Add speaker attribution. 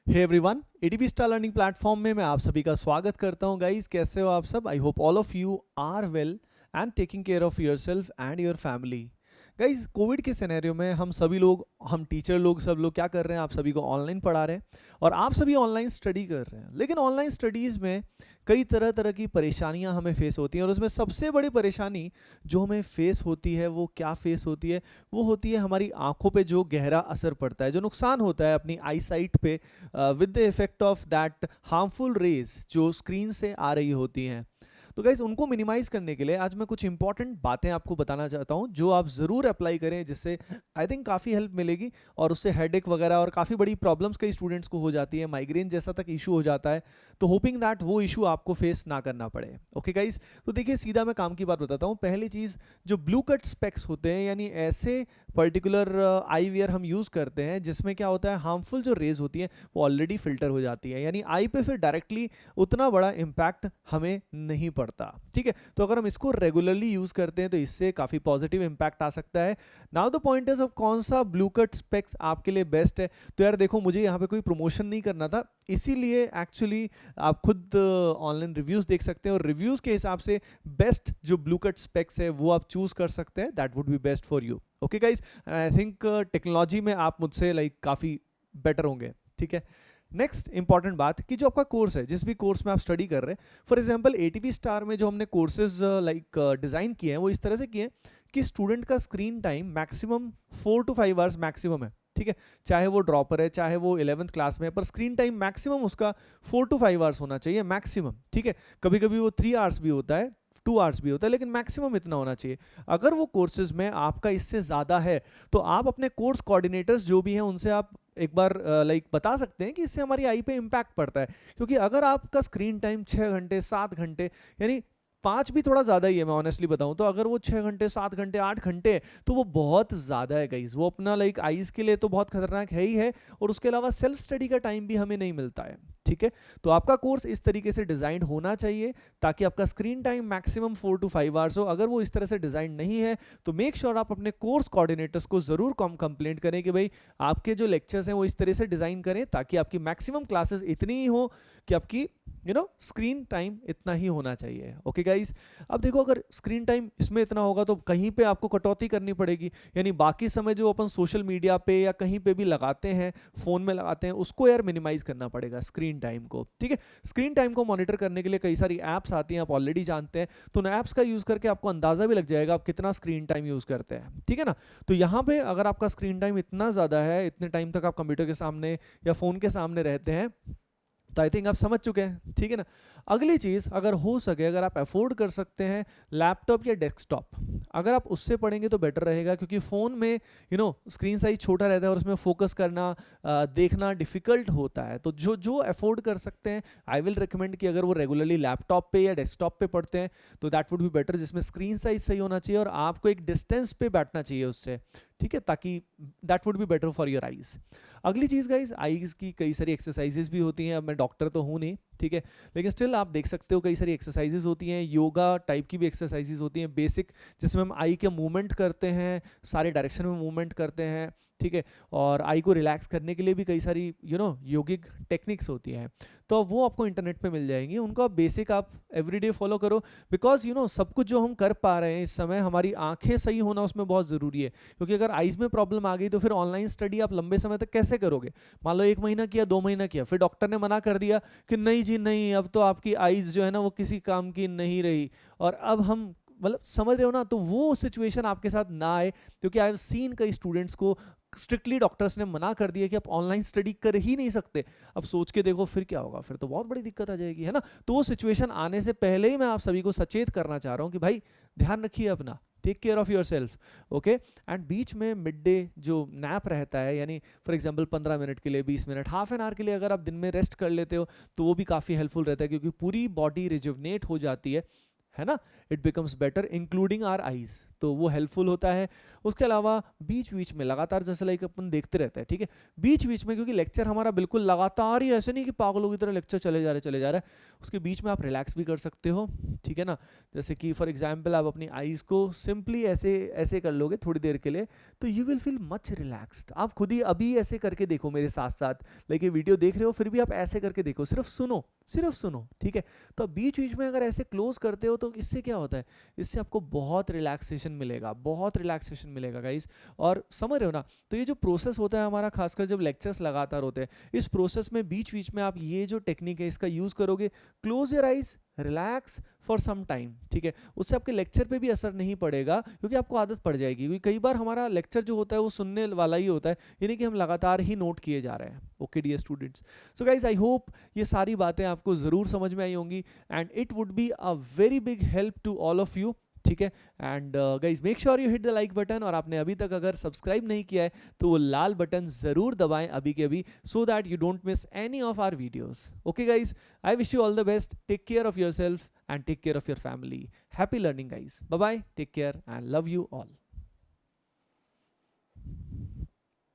Speaker 1: हे everyone, ADP star learning platform में मैं आप सभी का स्वागत करता हूं। गाइस, कैसे हो आप सब? I hope all of you are well and taking care of yourself and your family. Guys, covid के सिनेरियो में हम टीचर लोग सब लोग क्या कर रहे हैं? आप सभी को ऑनलाइन पढ़ा रहे हैं और आप सभी ऑनलाइन स्टडी कर रहे हैं। लेकिन ऑनलाइन स्टडीज़ में कई तरह तरह की परेशानियां हमें फेस होती हैं और उसमें सबसे बड़ी परेशानी जो हमें फेस होती है वो क्या फेस होती है? वो होती है हमारी आंखों पे जो गहरा असर पड़ता है, जो नुकसान होता है अपनी आई साइट पे with the effect of that harmful rays जो स्क्रीन से आ रही होती हैं। तो गाइज, उनको मिनिमाइज करने के लिए आज मैं कुछ इंपॉर्टेंट बातें आपको बताना चाहता हूं जो आप ज़रूर अप्लाई करें, जिससे आई थिंक काफ़ी हेल्प मिलेगी और उससे हेडेक वगैरह और काफ़ी बड़ी प्रॉब्लम्स कई स्टूडेंट्स को हो जाती है, माइग्रेन जैसा तक इशू हो जाता है। तो होपिंग दैट वो इशू आपको फेस ना करना पड़े। ओके गाइज, तो देखिए सीधा मैं काम की बात बताता हूँ। पहली चीज़, जो ब्लू कट स्पेक्स होते हैं, यानी ऐसे पर्टिकुलर आई वियर हम यूज़ करते हैं जिसमें क्या होता है, हार्मफुल जो रेज होती हैं वो ऑलरेडी फिल्टर हो जाती है, यानी आई पे फिर डायरेक्टली उतना बड़ा इम्पैक्ट हमें नहीं पड़ता। ठीक है, तो अगर हम इसको रेगुलरली यूज करते हैं तो इससे काफी पॉजिटिव इम्पैक्ट आ सकता है। Now the point is, of कौन सा ब्लू कट स्पेक्स आपके लिए बेस्ट है? तो यार देखो, मुझे यहाँ पे कोई प्रमोशन नहीं करना था, इसीलिए एक्चुअली आप खुद ऑनलाइन रिव्यूज देख सकते हैं और रिव्यूज के हिसाब से बेस्ट जो ब्लू कट स्पेक्स है वो आप चूज कर सकते हैं। That would be best for you. Okay guys, I think technology में आप मुझसे काफी बेटर होंगे। ठीक है, नेक्स्ट इंपॉर्टेंट बात कि जो आपका कोर्स है, जिस भी कोर्स में आप स्टडी कर रहे हैं, फॉर एग्जांपल एटीपी स्टार में जो हमने कोर्सेज डिज़ाइन किए हैं वो इस तरह से किए हैं कि स्टूडेंट का screen time maximum 4 to 5 hours maximum है। ठीक है, चाहे वो ड्रॉपर है, चाहे वो 11th क्लास में है, पर स्क्रीन टाइम मैक्सिमम उसका 4 to 5 आवर्स होना चाहिए, मैक्सिमम। ठीक है, कभी कभी वो 3 आवर्स भी होता है, 2 आवर्स भी होता है, लेकिन मैक्सिमम इतना होना चाहिए। अगर वो कोर्सेज में आपका इससे ज़्यादा है तो आप अपने कोर्स कोऑर्डिनेटर्स जो भी हैं उनसे आप एक बार बता सकते हैं कि इससे हमारी आई पे इम्पैक्ट पड़ता है। क्योंकि अगर आपका स्क्रीन टाइम 6 घंटे 7 घंटे, यानी 5 भी थोड़ा ज़्यादा ही है, मैं ऑनेस्टली बताऊं तो, अगर वो 6 घंटे 7 घंटे 8 घंटे है तो वो बहुत ज़्यादा है गाइज। वो अपना आईज के लिए तो बहुत खतरनाक है ही है, और उसके अलावा सेल्फ स्टडी का टाइम भी हमें नहीं मिलता है। ठीक है, तो आपका कोर्स इस तरीके से डिज़ाइन होना चाहिए ताकि आपका screen time maximum 4 to 5 hours हो। अगर वो इस तरह से डिज़ाइन नहीं है तो मेक श्योर आप अपने कोर्स कोऑर्डिनेटर्स को ज़रूर कंप्लेंट करें कि भाई आपके जो लेक्चर्स हैं वो इस तरह से डिज़ाइन करें ताकि आपकी मैक्सिमम क्लासेस इतनी ही हो कि आपकी स्क्रीन टाइम इतना ही होना चाहिए। ओके गाइज, अब देखो, अगर स्क्रीन टाइम इसमें इतना होगा तो कहीं पे आपको कटौती करनी पड़ेगी, यानी बाकी समय जो अपन सोशल मीडिया पे या कहीं पे भी लगाते हैं, फोन में लगाते हैं, उसको यार मिनिमाइज करना पड़ेगा स्क्रीन टाइम को। ठीक है, स्क्रीन टाइम को मॉनिटर करने के लिए कई सारी ऐप्स आती हैं, आप ऑलरेडी जानते हैं, तो उन ऐप्स का यूज करके आपको अंदाजा भी लग जाएगा आप कितना स्क्रीन टाइम यूज करते हैं। ठीक है ना, तो यहाँ पे अगर आपका स्क्रीन टाइम इतना ज्यादा है, इतने टाइम तक आप कंप्यूटर के सामने या फोन के सामने रहते हैं, तो आई थिंक आप समझ चुके हैं। ठीक है ना, अगली चीज़, अगर हो सके, अगर आप अफोर्ड कर सकते हैं लैपटॉप या डेस्कटॉप, अगर आप उससे पढ़ेंगे तो बेटर रहेगा, क्योंकि फ़ोन में स्क्रीन साइज छोटा रहता है और उसमें फोकस करना देखना डिफ़िकल्ट होता है। तो जो जो अफोर्ड कर सकते हैं, आई विल रिकमेंड कि अगर वो रेगुलरली लैपटॉप पे या डेस्कटॉप पे पढ़ते हैं तो दैट वुड बी बेटर, जिसमें स्क्रीन साइज सही होना चाहिए और आपको एक डिस्टेंस पे बैठना चाहिए उससे। ठीक है, ताकि that would be better for your eyes. अगली चीज़ गाइज, आईज की कई सारी एक्सरसाइजेज भी होती हैं। अब मैं डॉक्टर तो हूँ नहीं, ठीक है, लेकिन स्टिल आप देख सकते हो कई सारी एक्सरसाइजेज होती हैं, योगा टाइप की भी एक्सरसाइजेज होती हैं बेसिक, जिसमें हम आई के मूवमेंट करते हैं, सारे डायरेक्शन में मूवमेंट करते हैं। ठीक है, और आई को रिलैक्स करने के लिए भी कई सारी योगिक टेक्निक्स होती हैं, तो वो आपको इंटरनेट पे मिल जाएंगी। उनको आप बेसिक आप एवरीडे फॉलो करो, बिकॉज सब कुछ जो हम कर पा रहे हैं इस समय, हमारी आंखें सही होना उसमें बहुत ज़रूरी है। क्योंकि अगर आइज़ में प्रॉब्लम आ गई तो फिर ऑनलाइन स्टडी आप लंबे समय तक कैसे करोगे? मान लो 1 महीना किया, 2 महीना किया, फिर डॉक्टर ने मना कर दिया कि नहीं जी नहीं, अब तो आपकी आइज़ जो है ना वो किसी काम की नहीं रही, और अब हम समझ रहे हो ना, तो वो सिचुएशन आपके साथ ना आए। क्योंकि आई हैव सीन कई स्टूडेंट्स को स्ट्रिक्टली डॉक्टर्स ने मना कर दिया कि आप ऑनलाइन स्टडी कर ही नहीं सकते। अब सोच के देखो फिर क्या होगा, फिर तो बहुत बड़ी दिक्कत आ जाएगी, है ना। तो वो सिचुएशन आने से पहले ही मैं आप सभी को सचेत करना चाह रहा हूँ कि भाई ध्यान रखिए अपना, take care of your self. Okay, and बीच में मिड डे जो नैप रहता है, यानी फॉर एग्जांपल 15 मिनट के लिए, 20 मिनट, हाफ एन आवर के लिए अगर आप दिन में रेस्ट कर लेते हो तो वो भी काफ़ी हेल्पफुल रहता है, क्योंकि पूरी बॉडी रिजुवनेट हो जाती है ना। It becomes better including our eyes. तो वो हेल्पफुल होता है। उसके अलावा बीच बीच में लगातार जैसे लाइक अपन देखते रहते हैं, ठीक है, बीच बीच में, क्योंकि लेक्चर हमारा बिल्कुल लगातार ही ऐसे नहीं कि पागलों की तरह लेक्चर चले जा रहे हैं, उसके बीच में आप रिलैक्स भी कर सकते हो, ठीक है ना। जैसे कि फॉर एग्जांपल आप अपनी आईज को सिंपली ऐसे ऐसे कर लोगे थोड़ी देर के लिए, तो you will feel much relaxed. आप खुद ही अभी ऐसे करके देखो मेरे साथ साथ, लेकिन वीडियो देख रहे हो फिर भी आप ऐसे करके देखो, सिर्फ सुनो, ठीक है। तो बीच बीच में अगर ऐसे क्लोज करते हो तो इससे क्या होता है, इससे आपको बहुत रिलैक्सेशन मिलेगा, बहुत रिलैक्सेशन मिलेगा गाइस। और समझ रहे हो ना, तो ये जो प्रोसेस होता है हमारा, खासकर जब लेक्चर्स लगातार होते हैं, इस प्रोसेस में बीच बीच में आप ये जो टेक्निक है इसका यूज करोगे, close your eyes, relax for some time, ठीक है। उससे आपके लेक्चर पे भी असर नहीं पड़ेगा, क्योंकि आपको आदत पड़ जाएगी, क्योंकि कई बार हमारा लेक्चर जो होता है वो सुनने वाला ही होता है, यानी कि हम लगातार ही नोट किए जा रहे हैं। Okay dear students, so guys I hope ये सारी बातें आपको ज़रूर समझ में आई होंगी, and it would be a very big help to all of you, ठीक है। And guys make sure you hit the like button, और आपने अभी तक अगर सब्सक्राइब नहीं किया है तो वो लाल बटन जरूर दबाएं अभी के अभी, so that you don't miss any of our videos. Okay guys, I wish you all the best, take care of your self and take care of your family. Happy learning guys, bye bye, take care and love you all.